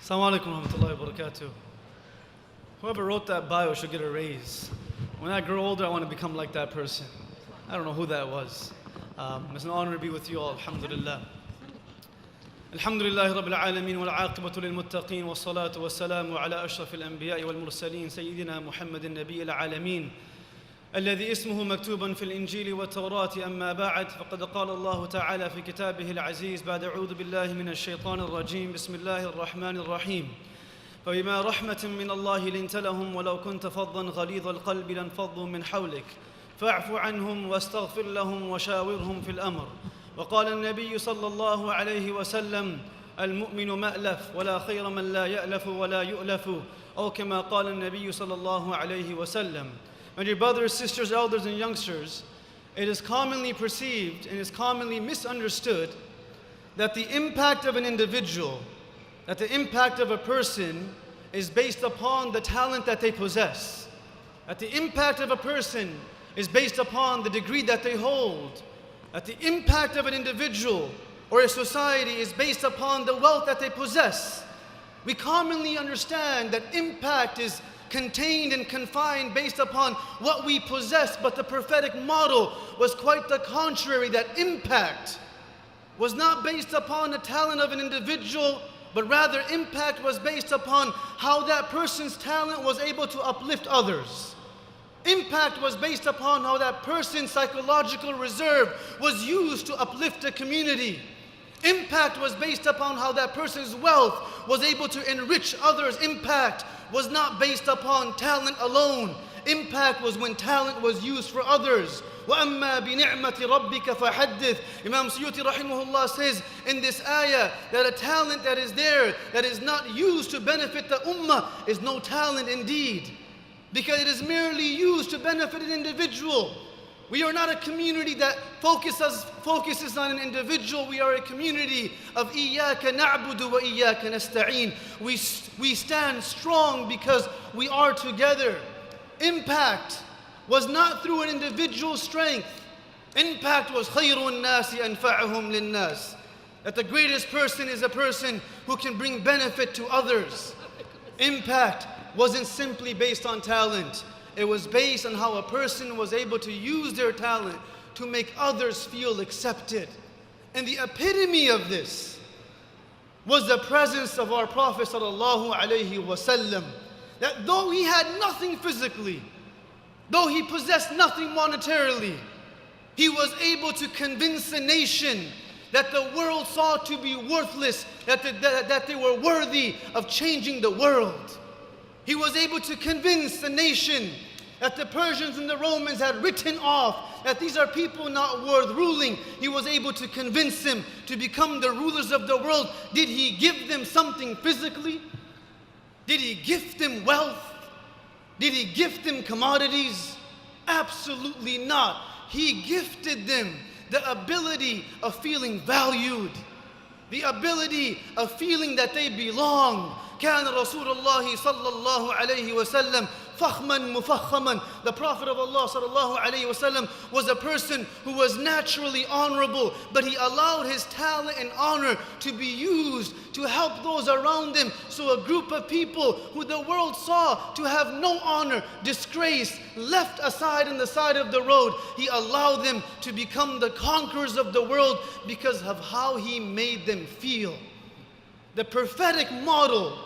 Assalamu alaikum wa rahmatullahi wa barakatuh. Whoever wrote that bio should get a raise. When I grow older, I want to become like that person. I don't know who that was. It's an honor to be with you all, alhamdulillah. Alhamdulillah Rabbil Alameen wal aqibatu lil muttaqeen wa salatu wa salamu ala ashrafil anbiya'i wal mursaleen Sayyidina Muhammadin Nabiyil Alameen الذي اسمه مكتوبا في الإنجيل والتوراة أما بعد فقد قال الله تعالى في كتابه العزيز بعد أعوذ بالله من الشيطان الرجيم بسم الله الرحمن الرحيم فبما رحمة من الله لنت لهم ولو كنت فظا غليظ القلب لانفضوا من حولك فاعف عنهم واستغفر لهم وشاورهم في الأمر وقال النبي صلى الله عليه وسلم المؤمن مألف ولا خير من لا يألف ولا يؤلف أو كما قال النبي صلى الله عليه وسلم. My dear brothers, sisters, elders, and youngsters, it is commonly perceived and is commonly misunderstood that the impact of an individual, that the impact of a person is based upon the talent that they possess. That the impact of a person is based upon the degree that they hold. That the impact of an individual or a society is based upon the wealth that they possess. We commonly understand that impact is contained and confined based upon what we possess, but the prophetic model was quite the contrary. That impact was not based upon the talent of an individual, but rather impact was based upon how that person's talent was able to uplift others. Impact was based upon how that person's psychological reserve was used to uplift a community. Impact was based upon how that person's wealth was able to enrich others. Impact was not based upon talent alone. Impact was when talent was used for others. وَأَمَّا بِنِعْمَةِ رَبِّكَ فَحَدِّثْ. Imam Suyuti rahimahullah says in this ayah that a talent that is there, that is not used to benefit the ummah, is no talent indeed. Because it is merely used to benefit an individual. We are not a community that focuses on an individual. We are a community of إِيَّاكَ نَعْبُدُ وَإِيَّاكَ نَسْتَعِينُ. We stand strong because we are together. Impact was not through an individual's strength. Impact was خَيْرُ النَّاسِ أَنْفَعُهُمْ لِلنَّاسِ. That the greatest person is a person who can bring benefit to others. Impact wasn't simply based on talent. It was based on how a person was able to use their talent to make others feel accepted. And the epitome of this was the presence of our Prophet sallallahu alaihi wasallam. That though he had nothing physically, though he possessed nothing monetarily, he was able to convince a nation that the world saw to be worthless, that they were worthy of changing the world. He was able to convince the nation that the Persians and the Romans had written off, that these are people not worth ruling. He was able to convince them to become the rulers of the world. Did he give them something physically? Did he gift them wealth? Did he gift them commodities? Absolutely not. He gifted them the ability of feeling valued, the ability of feeling that they belong. كان رسول الله صلى الله عليه وسلم فخما مفخما. The Prophet of Allah صلى الله عليه وسلم was a person who was naturally honorable, but he allowed his talent and honor to be used to help those around him. So a group of people who the world saw to have no honor, disgrace, left aside on the side of the road, he allowed them to become the conquerors of the world because of how he made them feel. The prophetic model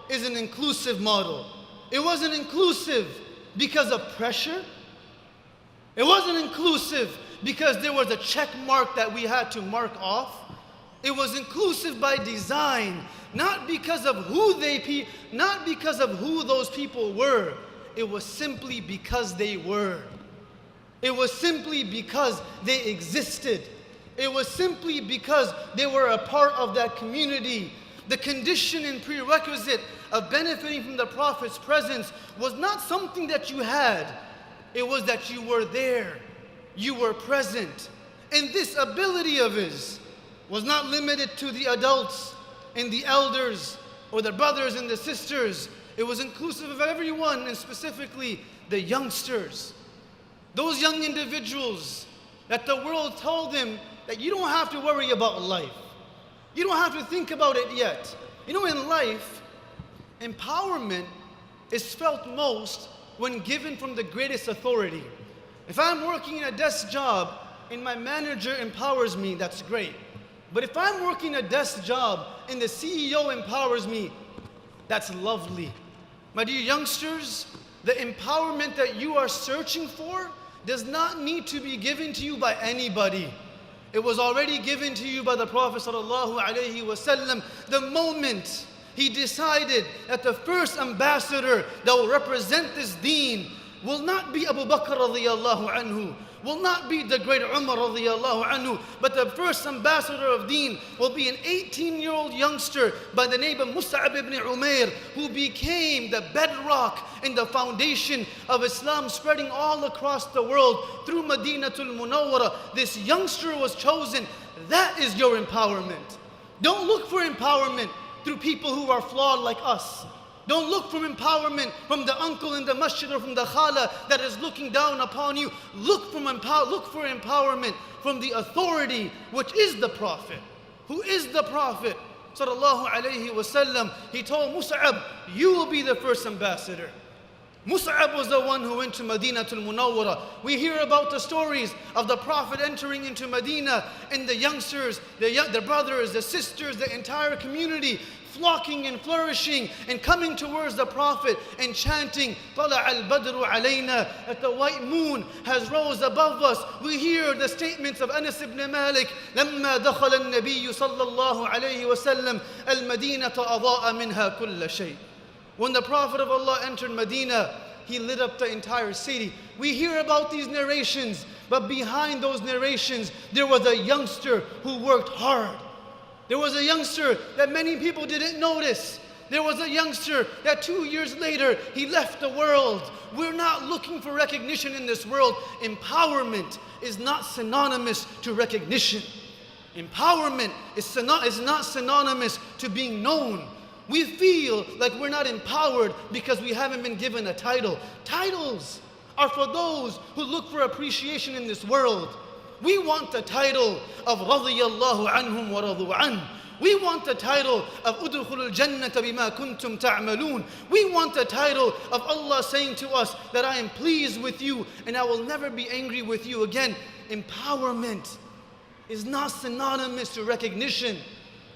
is an inclusive model. It wasn't inclusive because of pressure. It wasn't inclusive because there was a check mark that we had to mark off. It was inclusive by design, not because of who those people were. It was simply because they were. It was simply because they existed. It was simply because they were a part of that community. The condition and prerequisite of benefiting from the Prophet's presence was not something that you had. It was that you were there. You were present. And this ability of his was not limited to the adults and the elders or the brothers and the sisters. It was inclusive of everyone, and specifically the youngsters. Those young individuals that the world told them that you don't have to worry about life. You don't have to think about it yet. You know, in life, Empowerment is felt most when given from the greatest authority. If I'm working in a desk job and my manager empowers me, that's great. But if I'm working a desk job and the CEO empowers me, that's lovely. My dear youngsters, the empowerment that you are searching for does not need to be given to you by anybody. It was already given to you by the Prophet ﷺ the moment he decided that the first ambassador that will represent this deen will not be Abu Bakr radiyallahu anhu, will not be the great Umar radiyallahu anhu, but the first ambassador of deen will be an 18-year-old youngster by the name of Mus'ab ibn Umair, who became the bedrock and the foundation of Islam spreading all across the world through Madinatul Munawwara. This youngster was chosen. That is your empowerment. Don't look for empowerment through people who are flawed like us. Don't look for empowerment from the uncle in the masjid or from the khala that is looking down upon you. Look for empowerment from the authority, which is the Prophet. Who is the Prophet? Sallallahu alayhi wasallam. He told Mus'ab, you will be the first ambassador. Mus'ab was the one who went to Madinatul Munawwara. We hear about the stories of the Prophet entering into Medina and the youngsters, the brothers, the sisters, the entire community flocking and flourishing and coming towards the Prophet and chanting, طَلَعَ الْبَدْرُ عَلَيْنَا, that the white moon has rose above us. We hear the statements of Anas ibn Malik, لَمَّا دَخَلَ النَّبِيُّ صَلَّى اللَّهُ عَلَيْهِ وَسَلَّمَ الْمَدِينَةَ أَضَاءَ مِنْهَا كُلَّ شَيْءٍ. When the Prophet of Allah entered Medina, he lit up the entire city. We hear about these narrations, but behind those narrations, there was a youngster who worked hard. There was a youngster that many people didn't notice. There was a youngster that 2 years later, he left the world. We're not looking for recognition in this world. Empowerment is not synonymous to recognition. Empowerment is not synonymous to being known. We feel like we're not empowered because we haven't been given a title. Titles are for those who look for appreciation in this world. We want the title of radiyallahu anhum wa radu an. We want the title of udkhulul jannata bima kuntum ta'malun. We want the title of Allah saying to us that I am pleased with you and I will never be angry with you again. Empowerment is not synonymous to recognition.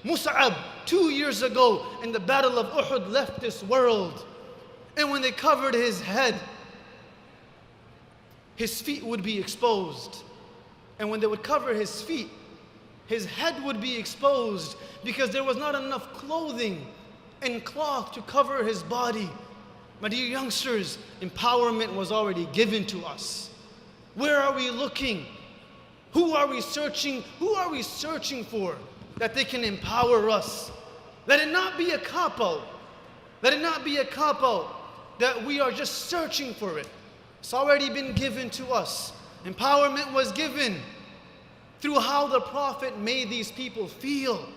Mus'ab 2 years ago in the battle of Uhud left this world, and when they covered his head, his feet would be exposed. And when they would cover his feet, his head would be exposed because there was not enough clothing and cloth to cover his body. My dear youngsters, empowerment was already given to us. Where are we looking? Who are we searching? Who are we searching for that they can empower us? Let it not be a cop-out. Let it not be a cop-out that we are just searching for it. It's already been given to us. Empowerment was given through how the Prophet made these people feel.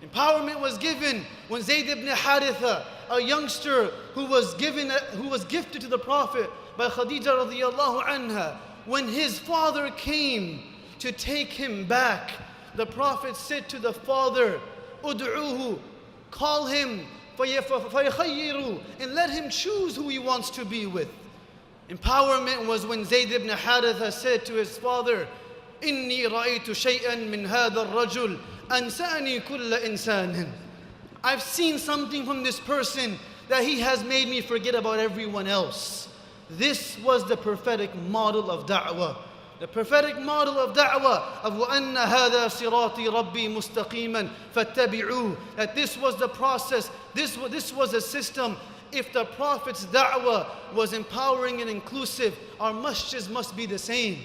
Empowerment was given when Zayd ibn Haritha, a youngster who was gifted to the Prophet by Khadija radiyallahu anha, when his father came to take him back, the Prophet said to the father, "Ud'uhu, call him, فَيَخَيِّرُ, and let him choose who he wants to be with." Empowerment was when Zayd ibn Haritha said to his father, "Inni ra'aytu shay'an min hadha ar-rajul ansani kulla insanin." I've seen something from this person that he has made me forget about everyone else. This was the prophetic model of da'wah. The prophetic model of da'wah of وَأَنَّ هَذَا صِرَاطِي رَبِّي مُسْتَقِيمًا فَاتَّبِعُوهُ. That this was the process, this was a system. If the Prophet's da'wah was empowering and inclusive, our masjids must be the same.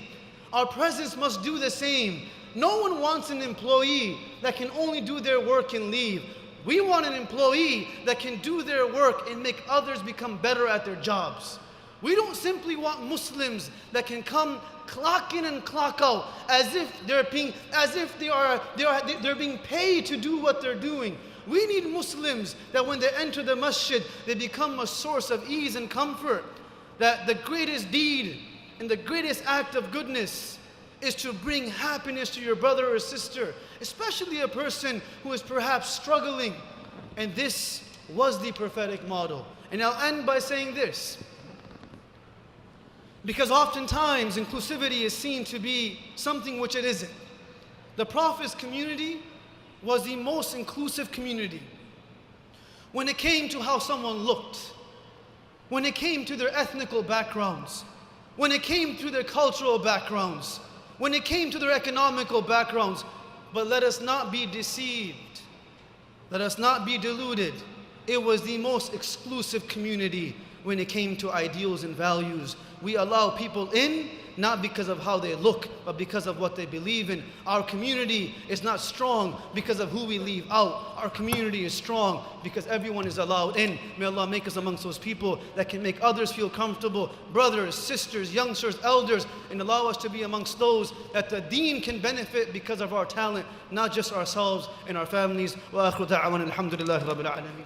Our presence must do the same. No one wants an employee that can only do their work and leave. We want an employee that can do their work and make others become better at their jobs. We don't simply want Muslims that can come, clock in and clock out as if they're being paid to do what they're doing. We need Muslims that when they enter the masjid, they become a source of ease and comfort. That the greatest deed and the greatest act of goodness is to bring happiness to your brother or sister, especially a person who is perhaps struggling. And this was the prophetic model. And I'll end by saying this. Because oftentimes inclusivity is seen to be something which it isn't. The Prophet's community was the most inclusive community. When it came to how someone looked, when it came to their ethnical backgrounds, when it came to their cultural backgrounds, when it came to their economical backgrounds. But let us not be deceived. Let us not be deluded. It was the most exclusive community when it came to ideals and values. We allow people in, not because of how they look, but because of what they believe in. Our community is not strong because of who we leave out. Our community is strong because everyone is allowed in. May Allah make us amongst those people that can make others feel comfortable, brothers, sisters, youngsters, elders, and allow us to be amongst those that the deen can benefit because of our talent, not just ourselves and our families. Wa akhiru da'wana alhamdulillahi rabbil alameen.